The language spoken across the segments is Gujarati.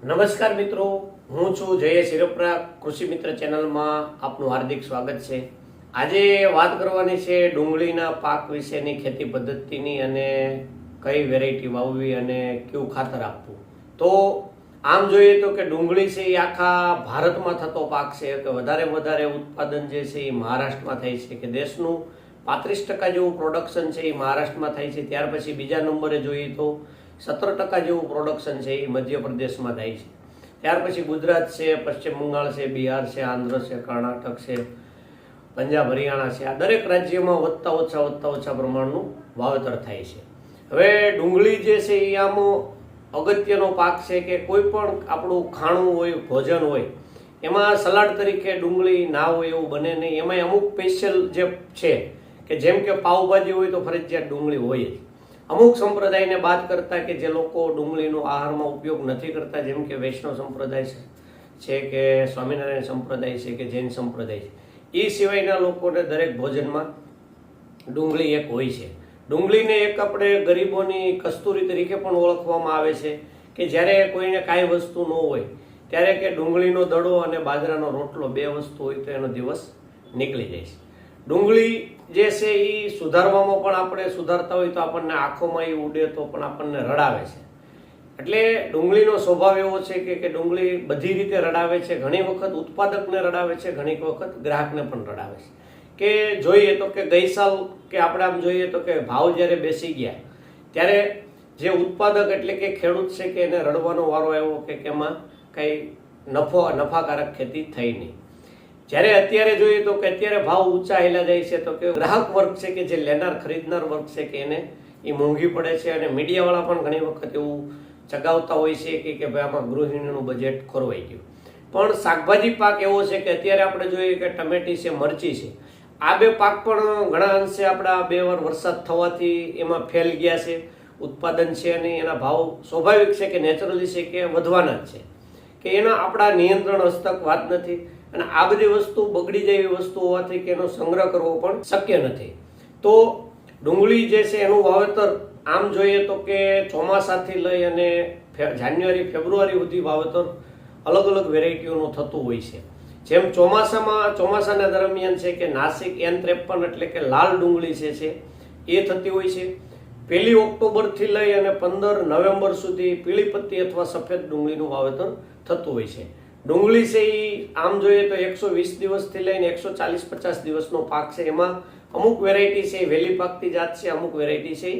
નમસ્કાર મિત્રો, હું છું જયેશ હિરપરા. કૃષિ મિત્ર ચેનલમાં આપનું હાર્દિક સ્વાગત છે. આજે વાત કરવાની છે ડુંગળીના પાક વિશેની ખેતી પદ્ધતિની અને કઈ વેરાયટી વાવવી અને કયું ખાતર આપવું. તો આમ જોઈએ તો કે ડુંગળી છે એ આખા ભારતમાં થતો પાક છે કે વધારે ઉત્પાદન જે છે એ મહારાષ્ટ્રમાં થાય છે, કે દેશનું 35% જેવું પ્રોડક્શન છે એ મહારાષ્ટ્રમાં થાય છે. ત્યાર પછી બીજા નંબરે જોઈએ તો 17% જેવું પ્રોડક્શન છે એ મધ્યપ્રદેશમાં થાય છે. ત્યાર પછી ગુજરાત છે, પશ્ચિમ બંગાળ છે, બિહાર છે, આંધ્ર છે, કર્ણાટક છે, પંજાબ, હરિયાણા છે. આ દરેક રાજ્યમાં વધતા ઓછા પ્રમાણનું વાવેતર થાય છે. હવે ડુંગળી જે છે એ આમ અગત્યનો પાક છે કે કોઈ પણ આપણું ખાણું હોય, ભોજન હોય, એમાં સલાડ તરીકે ડુંગળી ના હોય એવું બને નહીં. એમાં અમુક સ્પેશિયલ જે છે કે જેમ કે પાવભાજી હોય તો ફરજિયાત ડુંગળી હોય જ. અમુક સંપ્રદાયને બાદ કરતા કે જે લોકો ડુંગળીનો આહારમાં ઉપયોગ નથી કરતા, જેમ કે વૈષ્ણવ સંપ્રદાય છે કે સ્વામિનારાયણ સંપ્રદાય છે કે જૈન સંપ્રદાય છે, એ સિવાયના લોકોને દરેક ભોજનમાં ડુંગળી એક હોય છે. ડુંગળીને એક આપણે ગરીબોની કસ્તુરી તરીકે પણ ઓળખવામાં આવે છે કે જ્યારે કોઈને કાંઈ વસ્તુ ન હોય ત્યારે કે ડુંગળીનો દડો અને બાજરાનો રોટલો, બે વસ્તુ હોય તો એનો દિવસ નીકળી જાય છે. ડુંગળી જે છે એ સુધારવામાં પણ આપણે સુધારતા હોય તો આપણને આંખોમાં એ ઉડે તો પણ આપણને રડાવે છે. એટલે ડુંગળીનો સ્વભાવ એવો છે કે ડુંગળી બધી રીતે રડાવે છે. ઘણી વખત ઉત્પાદકને રડાવે છે, ઘણી વખત ગ્રાહકને પણ રડાવે છે. કે જોઈએ તો કે ગઈ સાલ કે આપણે આમ જોઈએ તો કે ભાવ જ્યારે બેસી ગયા ત્યારે જે ઉત્પાદક એટલે કે ખેડૂત છે કે એને રડવાનો વારો આવ્યો કે એમાં કંઈ નફાકારક ખેતી થઈ નહીં. જ્યારે અત્યારે જોઈએ તો કે અત્યારે ભાવ ઊંચા હેલા જાય છે તો કે ગ્રાહક વર્ગ છે કે જે લેનાર ખરીદનાર વર્ગ છે કે એને એ મોંઘી પડે છે. અને મીડિયાવાળા પણ ઘણી વખત એવું ચગાવતા હોય છે કે ભાઈ આમાં ગૃહિણીનું બજેટ ખોરવાઈ ગયું. પણ શાકભાજી પાક એવો છે કે અત્યારે આપણે જોઈએ કે ટમેટી છે, મરચી છે, આ બે પાક પણ ઘણા અંશે આપણા 2 વાર વરસાદ થવાથી એમાં ફેલ ગયા છે. ઉત્પાદન છે અને એના ભાવ સ્વાભાવિક છે કે નેચરલી છે કે વધવાના જ છે, કે એના આપણા નિયંત્રણ હસ્તક વાત નથી. અને આ બધી વસ્તુ બગડી જાય એવી વસ્તુ હોવાથી કે એનો સંગ્રહ કરવો પણ શક્ય નથી. તો ડુંગળી જે છે એનું વાવેતર આમ જોઈએ તો કે ચોમાસાથી લઈ અને જાન્યુઆરી, ફેબ્રુઆરી સુધી વાવેતર અલગ વેરાયટીઓનું થતું હોય છે. જેમ ચોમાસાના દરમિયાન છે કે નાસિક N53 એટલે કે લાલ ડુંગળી છે એ થતી હોય છે. 1 ઓક્ટોબરથી લઈ અને 15 નવેમ્બર સુધી પીળી પત્તી અથવા સફેદ ડુંગળીનું વાવેતર થતું હોય છે. ડુંગળી છે એ આમ જોઈએ તો 120 દિવસથી લઈને 140-50 દિવસનો પાક છે. એમાં અમુક વેરાયટી છે વહેલી પાકતી જાત છે, અમુક વેરાયટી છે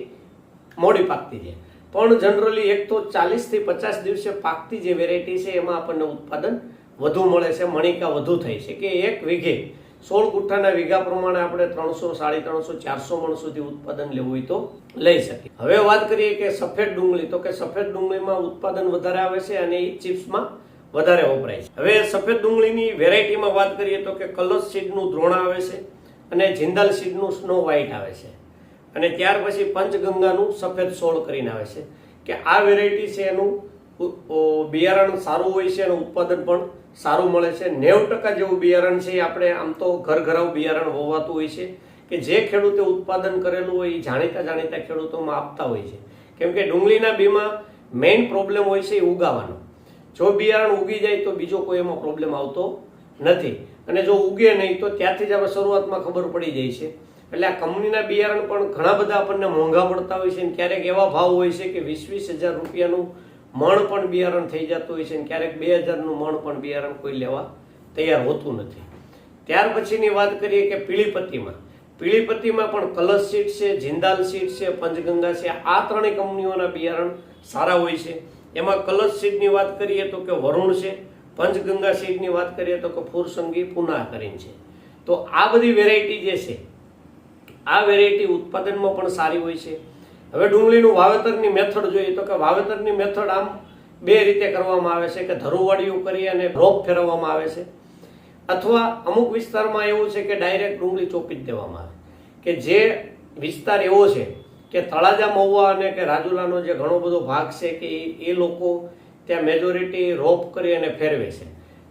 મોડી પાકતી છે. પણ જનરલી 140 થી 50 દિવસે પાકતી જે વેરાયટી છે એમાં આપણને ઉત્પાદન વધુ મળે છે, મણિકા વધુ થઈ છે. કે 1 વીઘે 16 ગુઠ્ઠાના વીઘા પ્રમાણે આપણે 300, 350, 400 મણ સુધી ઉત્પાદન લેવું હોય તો લઈ શકીએ. હવે વાત કરીએ કે સફેદ ડુંગળી, તો કે સફેદ ડુંગળીમાં ઉત્પાદન વધારે આવે છે અને એ ચિપ્સમાં વધારે વપરાય છે. હવે સફેદ ડુંગળીની વેરાયટીમાં વાત કરીએ તો કે કલર્સ સીડનું દ્રોણા આવે છે અને જિંદાલ સીડનું સ્નો વ્હાઇટ આવે છે. અને ત્યાર પછી પંચગંગાનું સફેદ સોળ કરીને આવે છે. કે આ વેરાયટી છે એનું બિયારણ સારું હોય છે અને ઉત્પાદન પણ સારું મળે છે. 90% જેવું બિયારણ છે એ આપણે આમ તો ઘરઘરાવ બિયારણ હોવાતું હોય છે કે જે ખેડૂતે ઉત્પાદન કરેલું હોય એ જાણીતા ખેડૂતોમાં આપતા હોય છે. કેમ કે ડુંગળીના બીમાં મેઇન પ્રોબ્લેમ હોય છે એ ઉગાવાનો. જો બિયારણ ઉગી જાય તો બીજો કોઈ એમાં પ્રોબ્લેમ આવતો નથી, અને જો ઉગે નહીં તો ત્યાંથી જ આપણે શરૂઆતમાં ખબર પડી જાય છે. એટલે આ કંપનીના બિયારણ પણ ઘણા બધા આપણને મોંઘા પડતા હોય છે. ક્યારેક એવા ભાવ હોય છે કે 20-20 હજાર રૂપિયાનું મણ પણ બિયારણ થઈ જતું હોય છે, અને ક્યારેક 2000નું મણ પણ બિયારણ કોઈ લેવા તૈયાર હોતું નથી. ત્યાર પછીની વાત કરીએ કે પીળી પત્તીમાં પણ કલર્સ સીડ છે, જિંદાલ સીડ છે, પંચગંગા છે, આ ત્રણેય કંપનીઓના બિયારણ સારા હોય છે. એમાં કલર્સ સીડની વાત કરીએ તો કે વરુણ છે, પંચગંગા સીડની વાત કરીએ તો કે ફુરસંગી પુના કરીને છે. તો આ બધી વેરાયટી જે છે આ વેરાયટી ઉત્પાદનમાં પણ સારી હોય છે. હવે ડુંગળીનું વાવેતરની મેથડ જોઈએ તો કે વાવેતરની મેથડ આમ 2 રીતે કરવામાં આવે છે, કે ધરુવાળીઓ કરી અને રોપ ફેરવવામાં આવે છે, અથવા અમુક વિસ્તારમાં એવું છે કે ડાયરેક્ટ ડુંગળી ચોપી જ દેવામાં આવે. કે જે વિસ્તાર એવો છે કે તળાજા, મહુવા અને કે રાજુલાનો જે ઘણો બધો ભાગ છે કે એ લોકો ત્યાં મેજોરિટી રોપ કરી અને ફેરવે છે.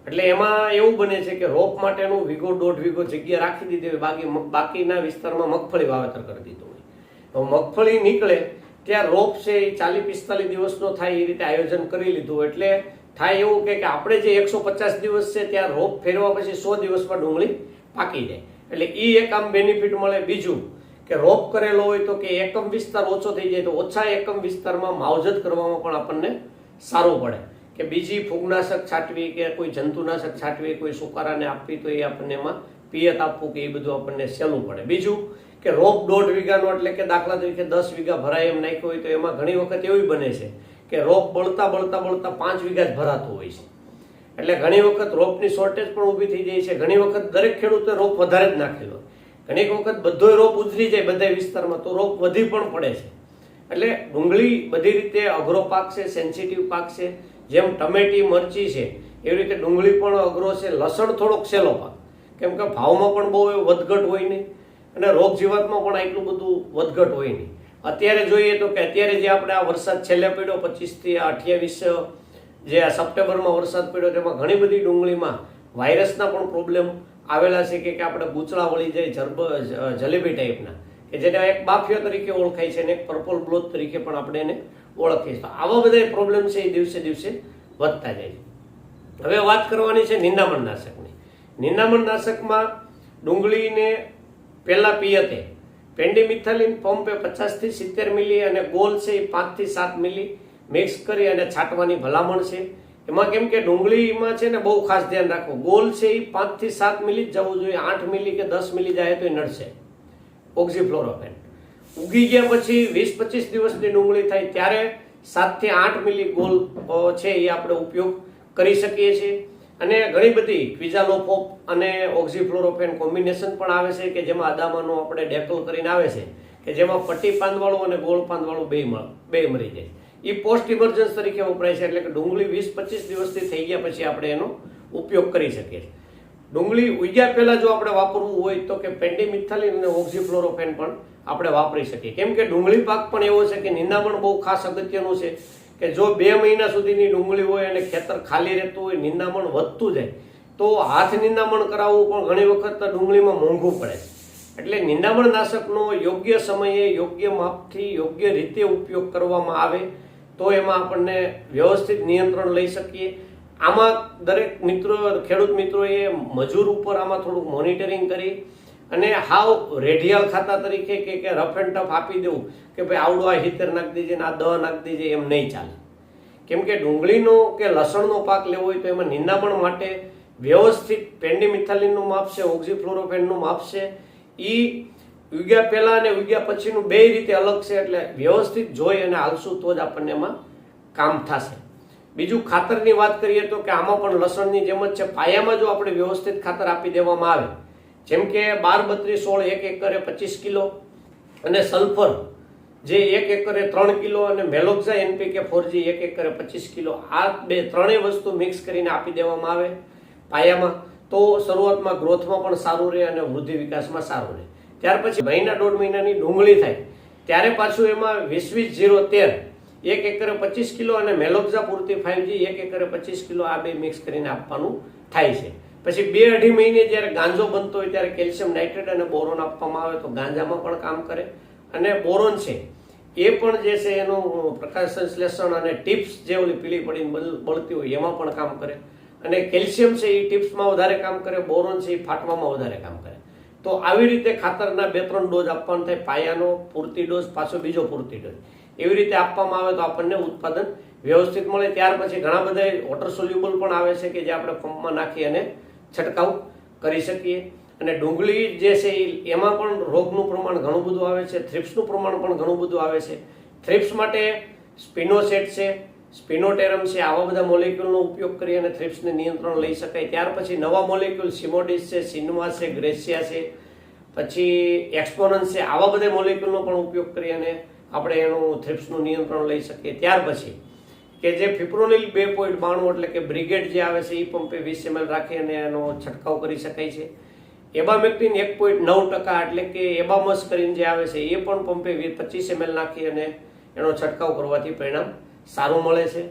એટલે એમાં એવું બને છે કે રોપ માટેનું 1.5 વીઘો જગ્યા રાખી દીધી હોય, બાકીના વિસ્તારમાં મગફળી વાવેતર કરી દીધું હોય. તો મગફળી નીકળે ત્યાં રોપ છે એ 40-45 દિવસનો થાય એ રીતે આયોજન કરી લીધું. એટલે થાય એવું કે આપણે જે 150 દિવસ છે ત્યાં રોપ ફેરવા પછી 100 દિવસમાં ડુંગળી પાકી જાય, એટલે એ એક આમ બેનિફિટ મળે. બીજું કે રોપ કરેલો હોય તો કે એકમ વિસ્તાર ઓછો થઈ જાય, તો ઓછા એકમ વિસ્તારમાં માવજત કરવામાં પણ આપણને સારું પડે, કે બીજી ફૂગનાશક છાંટવી કે કોઈ જંતુનાશક છાંટવી, કોઈ સુકારાને આપવી, તો એ આપણને એમાં પિયત આપવું કે એ બધું આપણને સહેલું પડે. બીજું કે રોપ 1.5 વીઘાનો એટલે કે દાખલા તરીકે 10 વીઘા ભરાય એમ નાખ્યો હોય તો એમાં ઘણી વખત એવું બને છે કે રોપ બળતા 5 વીઘા જ ભરાતું હોય છે, એટલે ઘણી વખત રોપની શોર્ટેજ પણ ઊભી થઈ જાય છે. ઘણી વખત દરેક ખેડૂતે રોપ વધારે જ નાખેલો, ઘણી વખત બધોય રોપ ઉતરી જાય બધા વિસ્તારમાં તો રોપ વધી પણ પડે છે. એટલે ડુંગળી બધી રીતે અઘરો પાક છે, સેન્સિટિવ પાક છે. જેમ ટમેટી મરચી છે એવી રીતે ડુંગળી પણ અઘરો છે. લસણ થોડોક સહેલો પાક, કેમ કે ભાવમાં પણ બહુ વધઘટ હોય નહીં અને રોગ જીવાતમાં પણ એટલું બધું વધઘટ હોય નહીં. અત્યારે જોઈએ તો કે અત્યારે જે આપણે આ વરસાદ છેલ્લે પડ્યો 25 થી 28 જે આ સપ્ટેમ્બરમાં વરસાદ પડ્યો તેમાં ઘણી બધી ડુંગળીમાં વાયરસના પણ પ્રોબ્લેમ આવેલા છે, કે આપણે ગૂંચળા વળી જાય જલેબી ટાઈપના, કે જેને એક બાફિયા તરીકે ઓળખાય છે અને એક પર્પલ બ્લોથ તરીકે પણ આપણે એને ઓળખીએ છીએ. તો આવા બધા પ્રોબ્લેમ છે એ દિવસે દિવસે વધતા જાય છે. હવે વાત કરવાની છે નિંદામણ નાશકની. નિંદામણ નાશકમાં ડુંગળીને પહેલા પિયતે પેન્ડિમિથાલિન પંપે 50 થી 70 મિલી અને ગોલ છે એ 5 થી 7 મિલી મિક્સ કરી અને છાંટવાની ભલામણ છે. એમાં કેમ કે ડુંગળીમાં છે ને બહુ ખાસ ધ્યાન રાખવું, ગોલ છે એ 5 થી 7 મિલી જ જવું જોઈએ, 8 મિલી કે 10 મિલી જાય તો એ નડશે. ઓક્ઝીફ્લોરોફેન ઉગી ગયા પછી 20-25 દિવસની ડુંગળી થાય ત્યારે 7 થી 8 મિલી ગોલ છે એ આપણે ઉપયોગ કરી શકીએ છીએ. અને ઘણી બધી ક્વિઝાલોફોપ અને ઓક્ઝીફ્લોરોફેન કોમ્બિનેશન પણ આવે છે, કે જેમાં અદામાનો આપણે ડેકલ કરીને આવે છે, કે જેમાં પટ્ટી પાંદવાળું અને ગોળ પાંદવાળું બે મરી જાય. એ પોસ્ટ ઇમરજન્સ તરીકે વપરાય છે, એટલે કે ડુંગળી 20-25 દિવસથી થઈ ગયા પછી આપણે એનો ઉપયોગ કરી શકીએ છીએ. ડુંગળી ઉગ્યા પહેલા જો આપણે વાપરવું હોય તો કે પેન્ડિમિથાલિન અને ઓક્ઝીફ્લોરોફેન પણ આપણે વાપરી શકીએ. કેમ કે ડુંગળી પાક પણ એવો છે કે નિંદામણ બહુ ખાસ અગત્યનું છે, કે જો 2 મહિના સુધીની ડુંગળી હોય અને ખેતર ખાલી રહેતું હોય, નિંદામણ વધતું જાય તો હાથ નિંદામણ કરાવવું પણ ઘણી વખત ડુંગળીમાં મોંઘું પડે. એટલે નિંદામણ નાશકનો યોગ્ય સમયે યોગ્ય માપથી યોગ્ય રીતે ઉપયોગ કરવામાં આવે તો એમાં આપણને વ્યવસ્થિત નિયંત્રણ લઈ શકીએ. આમાં દરેક ખેડૂત મિત્રોએ મજૂર ઉપર આમાં થોડુંક મોનિટરિંગ કરી અને હાવ રેડિયલ ખાતા તરીકે કે રફ એન્ડ ટફ આપી દેવું કે ભાઈ આવડું આ 70 નાખી દેજે ને આ 10 નાખી દેજે, એમ નહીં ચાલે. કેમ કે ડુંગળીનો કે લસણનો પાક લેવો હોય તો એમાં નિંદામણ માટે વ્યવસ્થિત પેન્ડિમિથાલિનનું માપ છે, ઓક્ઝીફ્લોરોફેનનું માપ છે, એ ઉગ્યા પહેલા અને ઉગ્યા પછીનું બે રીતે અલગ છે. એટલે વ્યવસ્થિત જોઈ અને હાલશું તો જ આપણને એમાં કામ થશે. બીજું ખાતરની વાત કરીએ તો કે આમાં પણ લસણની જેમ જ છે. પાયામાં જો આપણે વ્યવસ્થિત ખાતર આપી દેવામાં આવે, જેમ કે 12-32-16 1 એકરે 25 કિલો અને સલ્ફર જે 1 એકરે 3 કિલો અને મેલોક્ઝા NPK 4G 1 એકરે 25 કિલો, આ ત્રણેય વસ્તુ મિક્સ કરીને આપી દેવામાં આવે પાયામાં, તો શરૂઆતમાં ગ્રોથમાં પણ સારું રહે અને વૃદ્ધિ વિકાસમાં સારું રહે. ત્યાર પછી મહિના 1.5 મહિનાની ડુંગળી થાય ત્યારે પાછું એમાં 20-20-0-13 1 એકરે 25 કિલો અને મેલોક્ઝા પૂરતી 5G 1 એકરે 25 કિલો આ બે મિક્સ કરીને આપવાનું થાય છે. પછી 2-2.5 મહિને જ્યારે ગાંજો બનતો હોય ત્યારે કેલ્શિયમ નાઇટ્રેટ અને બોરોન આપવામાં આવે તો ગાંજામાં પણ કામ કરે. અને બોરોન છે એ પણ જે છે એનું પ્રકાશ સંશ્લેષણ અને ટિપ્સ જે ઓલી પીળી પડીને બળતી હોય એમાં પણ કામ કરે. અને કેલ્શિયમ છે એ ટિપ્સમાં વધારે કામ કરે, બોરોન છે એ ફાટવામાં વધારે કામ કરે. તો આવી રીતે ખાતરના 2-3 ડોઝ આપવાનો થાય, પાયાનો પૂરતી ડોઝ, પાછો બીજો પૂરતી ડોઝ, એવી રીતે આપવામાં આવે તો આપણને ઉત્પાદન વ્યવસ્થિત મળે. ત્યાર પછી ઘણા બધા વોટર સોલ્યુબલ પણ આવે છે કે જે આપણે પંપમાં નાખી અને છંટકાવ કરી શકીએ. અને ડુંગળી જે છે એમાં પણ રોગનું પ્રમાણ ઘણું બધું આવે છે, થ્રિપ્સનું પ્રમાણ પણ ઘણું બધું આવે છે. થ્રિપ્સ માટે સ્પિનોસેટ છે, સ્પિનોટેરમ છે, આવા બધા મોલેક્યુલનો ઉપયોગ કરી અને થ્રિપ્સને નિયંત્રણ લઈ શકાય. ત્યાર પછી નવા મોલેક્યુલ સિમોડિસ છે, સિન્વા છે, ગ્રેસિયા છે, પછી એક્સપોનન્સ છે, આવા બધા મોલેક્યુલનો પણ ઉપયોગ કરી અને આપણે એનું થ્રિપ્સનું નિયંત્રણ લઈ શકીએ. ત્યાર પછી કે જે ફિપ્રોનિલ 2.92 એટલે કે બ્રિગેડ જે આવે છે એ પંપે 20 ml રાખી અને એનો છંટકાવ કરી શકાય છે. એબામેક્ટિન 1.9% એટલે કે એબામસ કરીને જે આવે છે એ પણ પંપે 25 ml નાખી અને એનો છંટકાવ કરવાથી પરિણામ સારું મળે છે.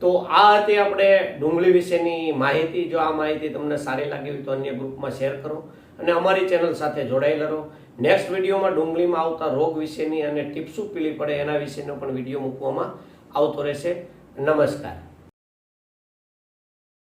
તો આ હતી આપણે ડુંગળી વિશેની માહિતી. જો આ માહિતી તમને સારી લાગી હોય તો અન્ય ગ્રુપમાં શેર કરો અને અમારી ચેનલ સાથે જોડાયેલા રહો. નેક્સ્ટ વિડીયોમાં ડુંગળીમાં આવતા રોગ વિશેની અને ટીપ્સું પીળી પડે એના વિશેનો પણ વિડીયો મૂકવામાં આવતો રહેશે. નમસ્કાર.